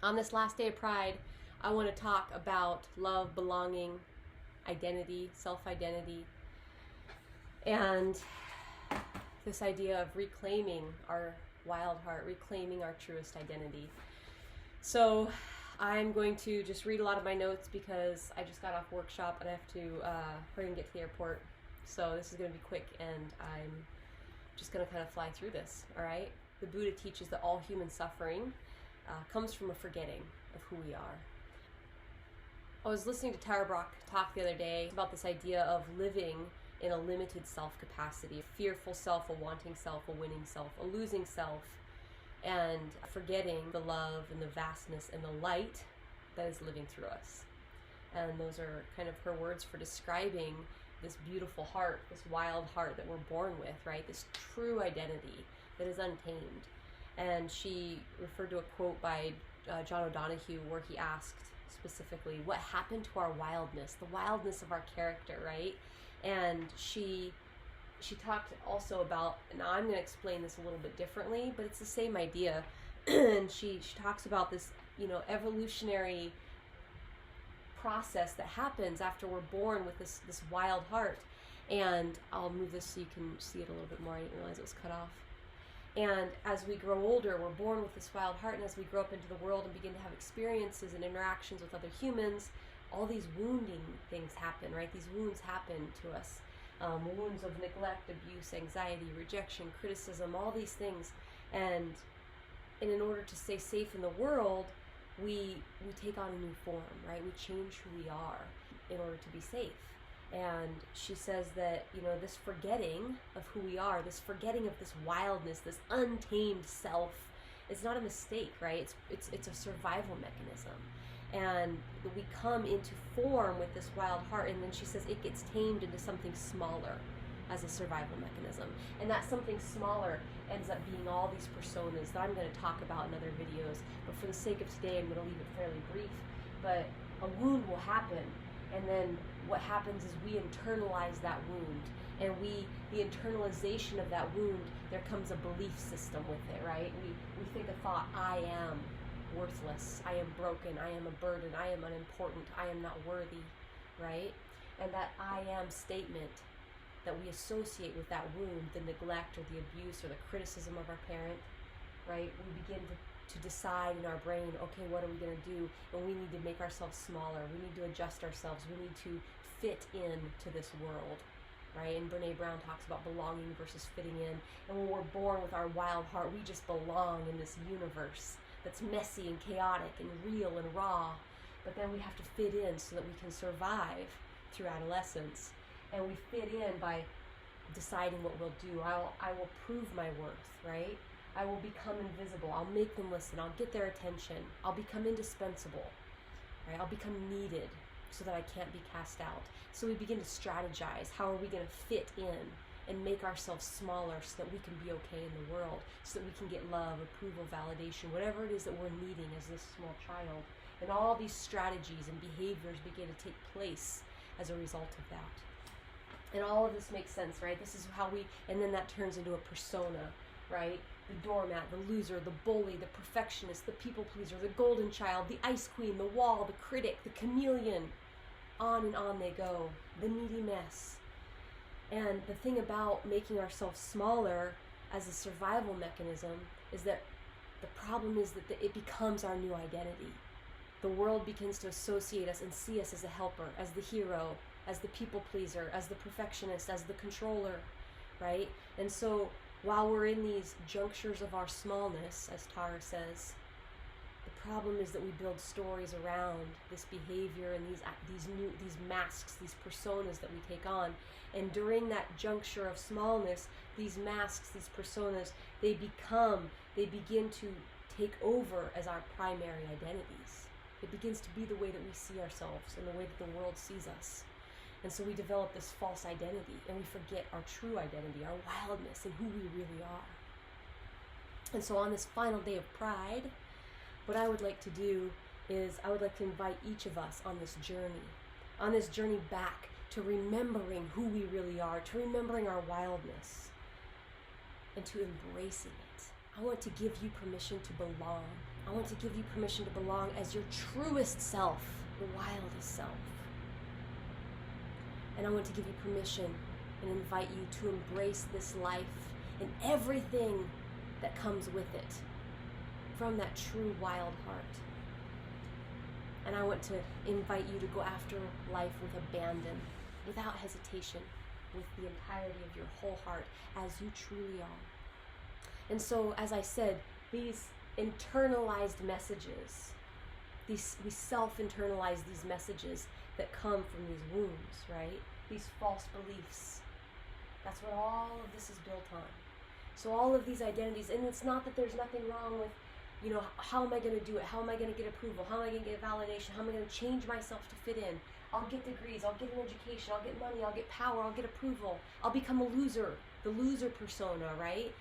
On this last day of Pride, I want to talk about love, belonging, identity, self-identity, and this idea of reclaiming our wild heart, reclaiming our truest identity. So I'm going to just read a lot of my notes because I just got off workshop and I have to hurry and get to the airport. So this is going to be quick, and I'm just going to kind of fly through this, all right? The Buddha teaches that all human suffering comes from a forgetting of who we are. I was listening to Tara Brach talk the other day about this idea of living in a limited self-capacity, a fearful self, a wanting self, a winning self, a losing self, and forgetting the love and the vastness and the light that is living through us. And those are kind of her words for describing this beautiful heart, this wild heart that we're born with, right? This true identity that is untamed. And she referred to a quote by John O'Donohue where he asked specifically, what happened to our wildness, the wildness of our character, right? And she talked also about, now I'm going to explain this a little bit differently, but it's the same idea. And she talks about this, evolutionary process that happens after we're born with this wild heart. And I'll move this so you can see it a little bit more. I didn't realize it was cut off. And as we grow older, we're born with this wild heart, and as we grow up into the world and begin to have experiences and interactions with other humans, all these wounding things happen, right? These wounds happen to us. Wounds of neglect, abuse, anxiety, rejection, criticism, all these things. And in order to stay safe in the world, we take on a new form, right? We change who we are in order to be safe. And she says that, this forgetting of who we are, this forgetting of this wildness, this untamed self, is not a mistake, right? It's a survival mechanism. And we come into form with this wild heart, and then she says it gets tamed into something smaller as a survival mechanism. And that something smaller ends up being all these personas that I'm going to talk about in other videos. But for the sake of today, I'm going to leave it fairly brief. But a wound will happen, and then what happens is we internalize that wound, and the internalization of that wound, there comes a belief system with it, right? We think a thought, I am worthless, I am broken, I am a burden, I am unimportant, I am not worthy, right? And that I am statement that we associate with that wound, the neglect or the abuse or the criticism of our parent, right? We begin to decide in our brain, okay, what are we going to do? And we need to make ourselves smaller. We need to adjust ourselves. We need to fit in to this world, right? And Brene Brown talks about belonging versus fitting in. And when we're born with our wild heart, we just belong in this universe that's messy and chaotic and real and raw. But then we have to fit in so that we can survive through adolescence. And we fit in by deciding what we'll do. I will prove my worth, right? I will become invisible. I'll make them listen. I'll get their attention. I'll become indispensable, right? I'll become needed so that I can't be cast out. So we begin to strategize. How are we going to fit in and make ourselves smaller so that we can be okay in the world, so that we can get love, approval, validation, whatever it is that we're needing as this small child. And all these strategies and behaviors begin to take place as a result of that. And all of this makes sense, right? This is how and then that turns into a persona, right? The doormat, the loser, the bully, the perfectionist, the people pleaser, the golden child, the ice queen, the wall, the critic, the chameleon. On and on they go. The needy mess. And the thing about making ourselves smaller as a survival mechanism is that the problem is that it becomes our new identity. The world begins to associate us and see us as a helper, as the hero, as the people pleaser, as the perfectionist, as the controller, right? And so while we're in these junctures of our smallness, as Tara says, the problem is that we build stories around this behavior and these masks, these personas that we take on. And during that juncture of smallness, these masks, these personas, they begin to take over as our primary identities. It begins to be the way that we see ourselves and the way that the world sees us. And so we develop this false identity, and we forget our true identity, our wildness, and who we really are. And so on this final day of Pride, what I would like to do is I would like to invite each of us on this journey back to remembering who we really are, to remembering our wildness, and to embracing it. I want to give you permission to belong. I want to give you permission to belong as your truest self, your wildest self. And I want to give you permission and invite you to embrace this life and everything that comes with it from that true wild heart. And I want to invite you to go after life with abandon, without hesitation, with the entirety of your whole heart, as you truly are. And so, as I said, these internalized messages, we self-internalize these messages that come from these wounds, right? These false beliefs. That's what all of this is built on. So all of these identities, and it's not that there's nothing wrong with, how am I going to do it? How am I going to get approval? How am I going to get validation? How am I going to change myself to fit in? I'll get degrees, I'll get an education, I'll get money, I'll get power, I'll get approval. I'll become a loser, the loser persona, right?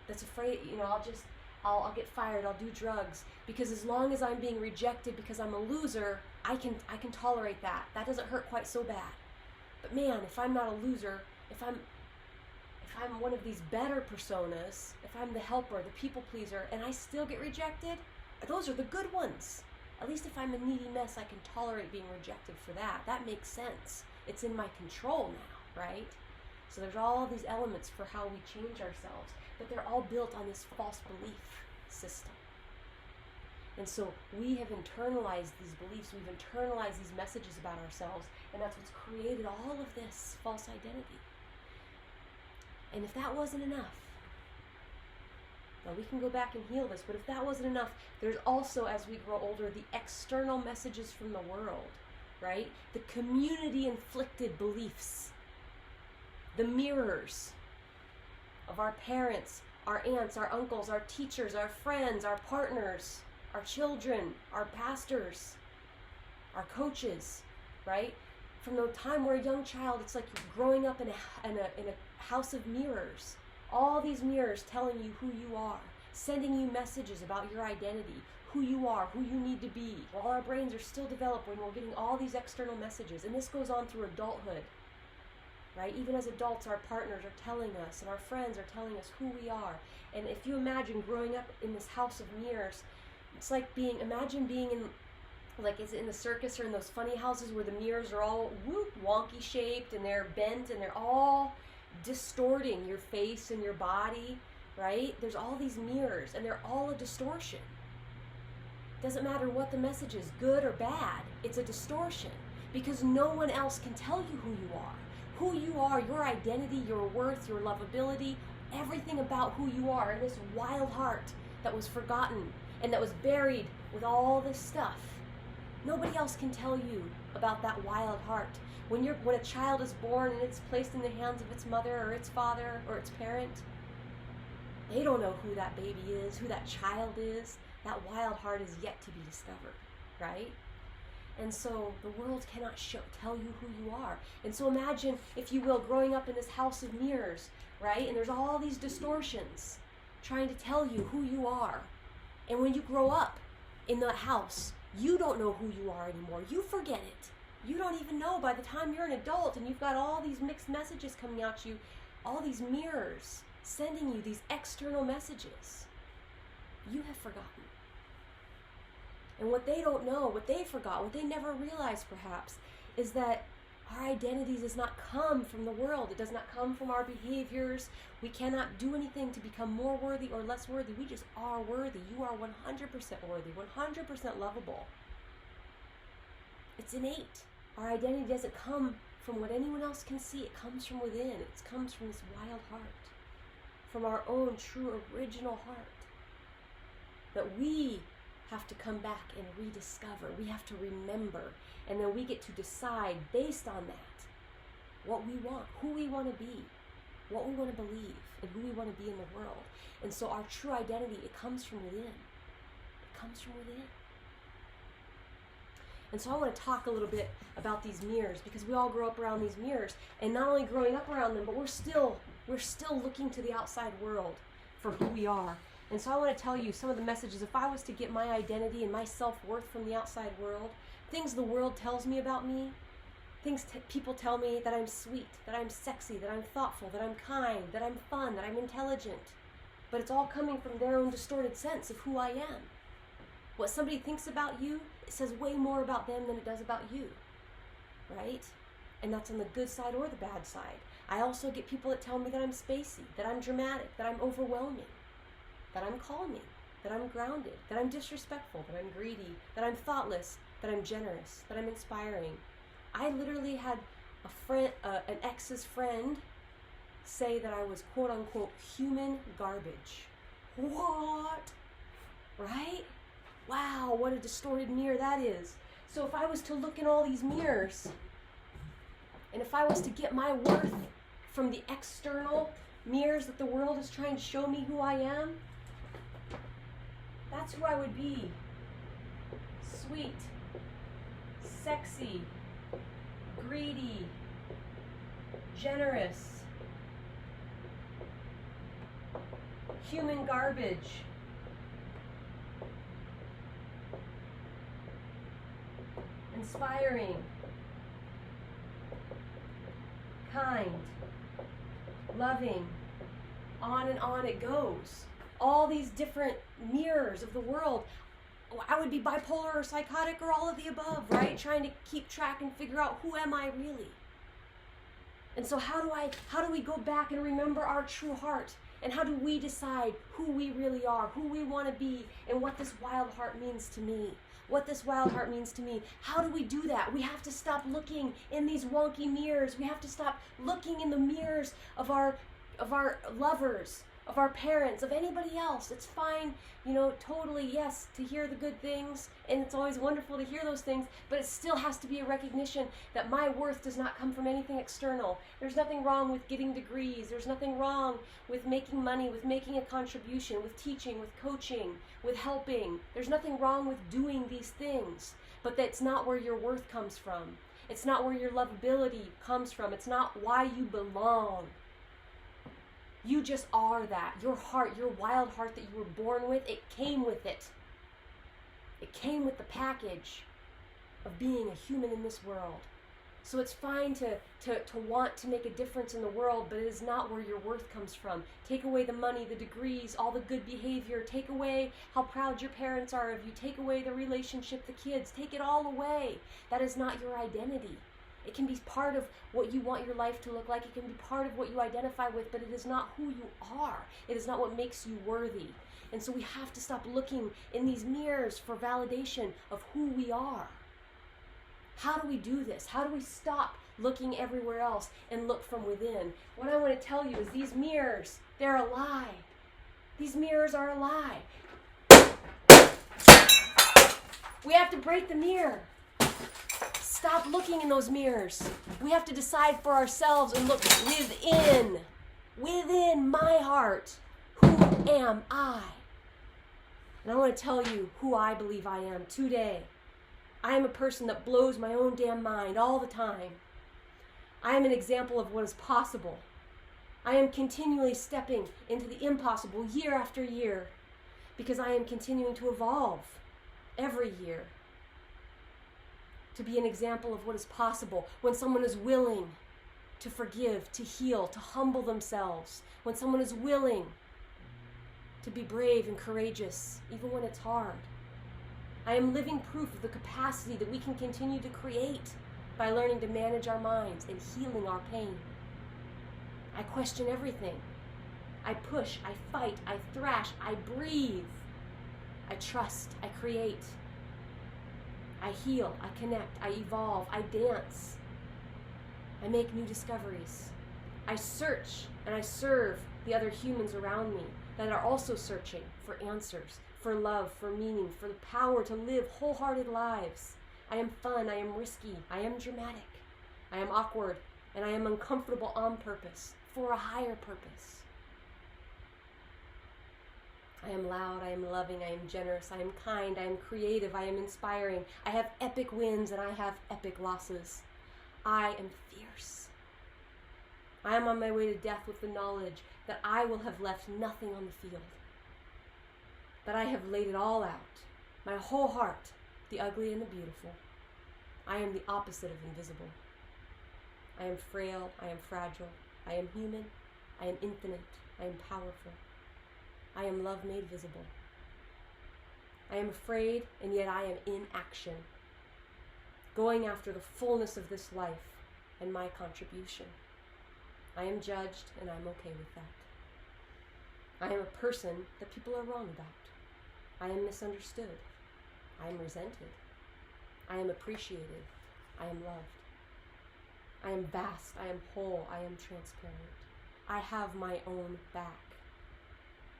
That's afraid, I'll get fired, I'll do drugs. Because as long as I'm being rejected because I'm a loser, I can tolerate that. That doesn't hurt quite so bad. But man, if I'm not a loser, if I'm one of these better personas, if I'm the helper, the people pleaser, and I still get rejected, those are the good ones. At least if I'm a needy mess, I can tolerate being rejected for that. That makes sense. It's in my control now, right? So there's all these elements for how we change ourselves, but they're all built on this false belief system. And so we have internalized these beliefs, we've internalized these messages about ourselves, and that's what's created all of this false identity. And if that wasn't enough, now we can go back and heal this, but if that wasn't enough, there's also, as we grow older, the external messages from the world, right? The community-inflicted beliefs, the mirrors of our parents, our aunts, our uncles, our teachers, our friends, our partners, our children, our pastors, our coaches, right? From the time we're a young child, it's like you're growing up in a house of mirrors. All these mirrors telling you who you are, sending you messages about your identity, who you are, who you need to be. While our brains are still developing, we're getting all these external messages. And this goes on through adulthood, right? Even as adults, our partners are telling us, and our friends are telling us who we are. And if you imagine growing up in this house of mirrors, it's like imagine being in, like, is it in the circus or in those funny houses where the mirrors are all wonky shaped and they're bent and they're all distorting your face and your body, right? There's all these mirrors and they're all a distortion. Doesn't matter what the message is, good or bad, it's a distortion because no one else can tell you who you are. Who you are, your identity, your worth, your lovability, everything about who you are in this wild heart that was forgotten and that was buried with all this stuff. Nobody else can tell you about that wild heart. When a child is born and it's placed in the hands of its mother or its father or its parent, they don't know who that baby is, who that child is. That wild heart is yet to be discovered, right? And so the world cannot tell you who you are. And so imagine, if you will, growing up in this house of mirrors, right? And there's all these distortions trying to tell you who you are. And when you grow up in that house, you don't know who you are anymore. You forget it. You don't even know by the time you're an adult and you've got all these mixed messages coming at you, all these mirrors sending you these external messages. You have forgotten. And what they don't know, what they forgot, what they never realized perhaps, is that our identity does not come from the world. It does not come from our behaviors. We cannot do anything to become more worthy or less worthy. We just are worthy. You are 100% worthy, 100% lovable. It's innate. Our identity doesn't come from what anyone else can see. It comes from within. It comes from this wild heart, from our own true original heart that we have to come back and rediscover. We have to remember. And then we get to decide based on that what we want, who we want to be, what we want to believe, and who we want to be in the world. And so our true identity, it comes from within. It comes from within. And so I want to talk a little bit about these mirrors, because we all grow up around these mirrors, and not only growing up around them, but we're still looking to the outside world for who we are. And so I want to tell you some of the messages. If I was to get my identity and my self-worth from the outside world, things the world tells me about me, people tell me that I'm sweet, that I'm sexy, that I'm thoughtful, that I'm kind, that I'm fun, that I'm intelligent. But it's all coming from their own distorted sense of who I am. What somebody thinks about you, it says way more about them than it does about you, right? And that's on the good side or the bad side. I also get people that tell me that I'm spacey, that I'm dramatic, that I'm overwhelming, that I'm calming, that I'm grounded, that I'm disrespectful, that I'm greedy, that I'm thoughtless, that I'm generous, that I'm inspiring. I literally had a friend, an ex's friend, say that I was quote unquote human garbage. What? Right? Wow, what a distorted mirror that is. So if I was to look in all these mirrors, and if I was to get my worth from the external mirrors that the world is trying to show me who I am, that's who I would be. Sweet, sexy, greedy, generous, human garbage, inspiring, kind, loving, on and on it goes. All these different mirrors of the world. I would be bipolar or psychotic or all of the above, right? Trying to keep track and figure out who am I really. And so how do we go back and remember our true heart? And how do we decide who we really are, who we want to be, and what this wild heart means to me? What this wild heart means to me. How do we do that? We have to stop looking in these wonky mirrors. We have to stop looking in the mirrors of our lovers, of our parents, of anybody else. It's fine, totally, yes, to hear the good things, and it's always wonderful to hear those things, but it still has to be a recognition that my worth does not come from anything external. There's nothing wrong with getting degrees. There's nothing wrong with making money, with making a contribution, with teaching, with coaching, with helping. There's nothing wrong with doing these things, but that's not where your worth comes from. It's not where your lovability comes from. It's not why you belong. You just are that. Your heart, your wild heart that you were born with, it came with it. It came with the package of being a human in this world. So it's fine to want to make a difference in the world, but it is not where your worth comes from. Take away the money, the degrees, all the good behavior. Take away how proud your parents are of you. Take away the relationship, the kids. Take it all away. That is not your identity. It can be part of what you want your life to look like. It can be part of what you identify with, but it is not who you are. It is not what makes you worthy. And so we have to stop looking in these mirrors for validation of who we are. How do we do this? How do we stop looking everywhere else and look from within? What I want to tell you is these mirrors, they're a lie. These mirrors are a lie. We have to break the mirror. Stop looking in those mirrors. We have to decide for ourselves and look within my heart. Who am I? And I want to tell you who I believe I am today. I am a person that blows my own damn mind all the time. I am an example of what is possible. I am continually stepping into the impossible year after year because I am continuing to evolve every year. To be an example of what is possible when someone is willing to forgive, to heal, to humble themselves, when someone is willing to be brave and courageous, even when it's hard. I am living proof of the capacity that we can continue to create by learning to manage our minds and healing our pain. I question everything. I push, I fight, I thrash, I breathe. I trust, I create. I heal, I connect, I evolve, I dance. I make new discoveries. I search and I serve the other humans around me that are also searching for answers, for love, for meaning, for the power to live wholehearted lives. I am fun, I am risky, I am dramatic, I am awkward, and I am uncomfortable on purpose, for a higher purpose. I am loud, I am loving, I am generous, I am kind, I am creative, I am inspiring. I have epic wins and I have epic losses. I am fierce. I am on my way to death with the knowledge that I will have left nothing on the field. That I have laid it all out, my whole heart, the ugly and the beautiful. I am the opposite of invisible. I am frail, I am fragile, I am human, I am infinite, I am powerful. I am love made visible. I am afraid, and yet I am in action, going after the fullness of this life and my contribution. I am judged, and I'm okay with that. I am a person that people are wrong about. I am misunderstood. I am resented. I am appreciated. I am loved. I am vast. I am whole. I am transparent. I have my own back.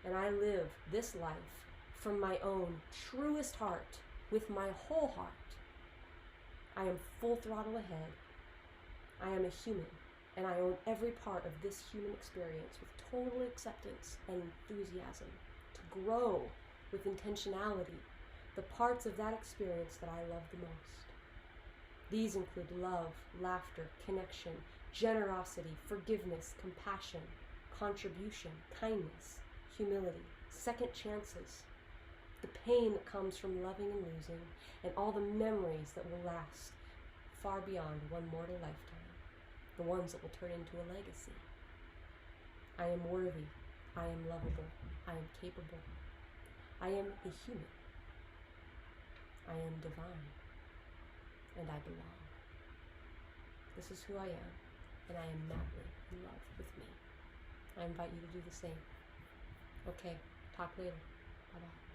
And I live this life from my own truest heart, with my whole heart. I am full throttle ahead. I am a human, and I own every part of this human experience with total acceptance and enthusiasm to grow with intentionality the parts of that experience that I love the most. These include love, laughter, connection, generosity, forgiveness, compassion, contribution, kindness, humility, second chances, the pain that comes from loving and losing, and all the memories that will last far beyond one mortal lifetime, the ones that will turn into a legacy. I am worthy. I am lovable. I am capable. I am a human. I am divine. And I belong. This is who I am, and I am madly in love with me. I invite you to do the same. Okay, talk later. Bye-bye.